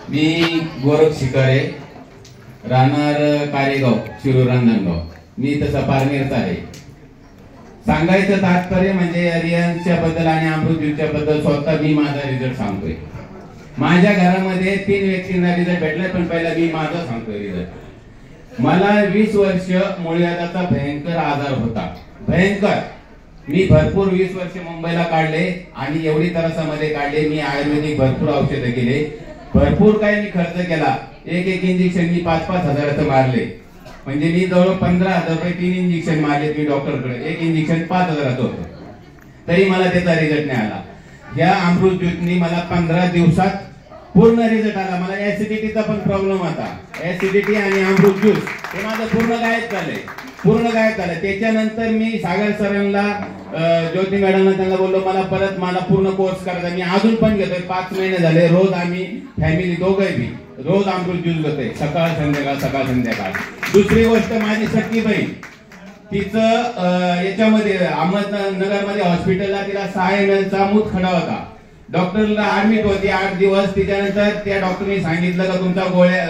मी गोरख शिकारे, राहणार कारेगाव, शिरूर रांजणगाव. मी तसा पारनेरचा आहे. सांगायचं तात्पर्य म्हणजे रियांच्या बद्दल आणि अमृत ज्यूसच्या बद्दल स्वतः मी माझा रिझल्ट सांगतोय. माझ्या घरामध्ये 3 व्यक्तींना रिझल्ट भेटलाय, पण पहिला मी माझा सांगतोय रिझल्ट. मला 20 वर्ष मूळव्याधाचा भयंकर आजार होता, भयंकर. मी भरपूर 20 वर्ष मुंबईला काढले आणि एवढी त्रासामध्ये काढले. मी आयुर्वेदिक भरपूर औषधं केले, भरपूर काही मी खर्च केला. एक इंजेक्शन मी 5-5 हजाराचं मारले. म्हणजे मी जवळ 15,000 रुपये 3 इंजेक्शन मारले मी डॉक्टरकडे. एक इंजेक्शन 5 हजाराचं होतं, तरी मला त्याचा रिझल्ट नाही आला. या अमृत ज्यूसनी मला 15 दिवसात पूर्ण रिझल्ट आला. मला ऍसिडिटीचा पण प्रॉब्लेम होता. ऍसिडिटी आणि अमृत ज्यूस हे माझं पूर्ण गायब झालंय, पूर्ण गायब झालं. त्याच्यानंतर मी सागर सरांना, ज्योती मॅडमला त्यांना बोललो मला पूर्ण कोर्स करायचा. मी अजून पण घेतोय, 5 महिने झाले. रोज आम्ही फॅमिली दोघंही रोज अमृत ज्यूस घेतोय, सकाळ संध्याकाळ. दुसरी गोष्ट, माझी सख्खी बहीण, तिचं याच्यामध्ये अहमदनगरमध्ये हॉस्पिटलला तिला 6 ml चा मूतखडा होता. डॉक्टरला ऍडमिट होती 8 दिवस. त्याच्यानंतर त्या डॉक्टरने सांगितलं का तुमचा गोळ्या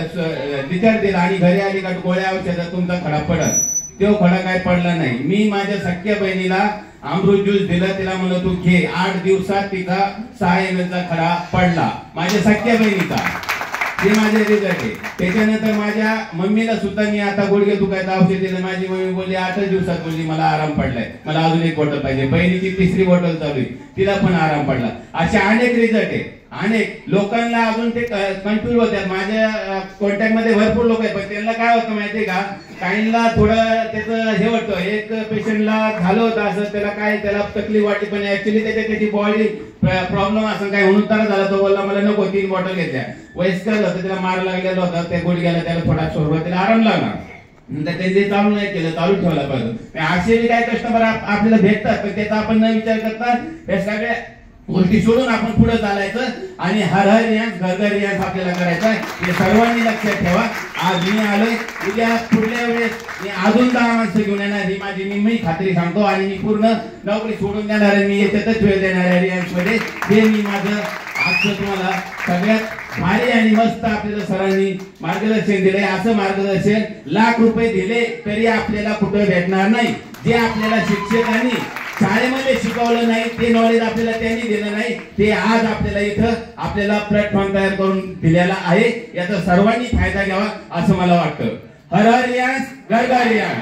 डिस्चार्ज दिला आणि घरी आली का गोळ्या औषधात तुमचा खडा पडल. तो खडा काय पडला नाही. मी माझ्या सख्ख्या बहिणीला अमृत ज्यूस दिलं, तिला म्हणलं तू घे. 8 दिवसात तिचा 6 ml चा खडा पडला, माझ्या सख्ख्या बहिणीचा. हे माझे रिझल्ट आहे. त्याच्यानंतर माझ्या मम्मीला सुद्धा मी आता गुडघे दुखायचं औषध दिलं. माझी मम्मी बोलली 8 दिवसात बोलली मला आराम पडलाय, मला अजून 1 बॉटल पाहिजे. बहिणीची 3री बॉटल चालू आहे, तिला पण आराम पडला. असे अनेक रिझल्ट आहे. अनेक लोकांना अजून ते कन्फ्युज होतात. माझ्या कॉन्टॅक्ट मध्ये भरपूर लोक आहेत, पण त्यांना काय होतं माहितीये का, काहींना थोडं त्याचं हे वाटतं. एक पेशंटला झालं होतं असं, त्याला तकलीफ वाटली, पण ऍक्च्युली त्याची बॉडी प्रॉब्लेम असं काय म्हणून तर झाला. तो बोलला मला नको, 3 बॉटल घेतल्या. वयस्कर होतं, त्याला मार लागलेला होता. त्या गुडघ्याला त्याला थोडा सुरुवातीला आराम लागला. नंतर त्यांनी चालू नाही केलं, चालू ठेवला पाहिजे. असे काय कस्टमर आपल्याला भेटतात, पण त्याचा आपण न विचार करता हे सगळ्या गोष्टी सोडून आपण पुढे चालायचं आणि हर रियाज घर रियाज आपल्याला करायचा. हे सर्वांनी लक्षात ठेवा. आज मी आलोय, उद्या पुढल्या वेळेस मी अजून 10 माणसं घेऊन येणार, ही माझी मी खात्री सांगतो. आणि मी पूर्ण नोकरी सोडून देणार आहे, मी याच्यातच वेळ देणार आहे रियाजमध्ये. हे मी माझं आजचं तुम्हाला सगळ्यात भारी आणि मस्त आपल्याला सरांनी मार्गदर्शन दिलंय. असं मार्गदर्शन लाख रुपये दिले तरी आपल्याला कुठं भेटणार नाही. जे आपल्याला शिक्षकांनी शाळेमध्ये शिकवलं नाही, ते नॉलेज आपल्याला त्यांनी दिलं नाही, ते आज आपल्याला इथं आपल्याला प्लॅटफॉर्म तयार करून दिलेला आहे. याचा सर्वांनी फायदा घ्यावा असं मला वाटतं. हर हर रियाज, घर घर रियाज.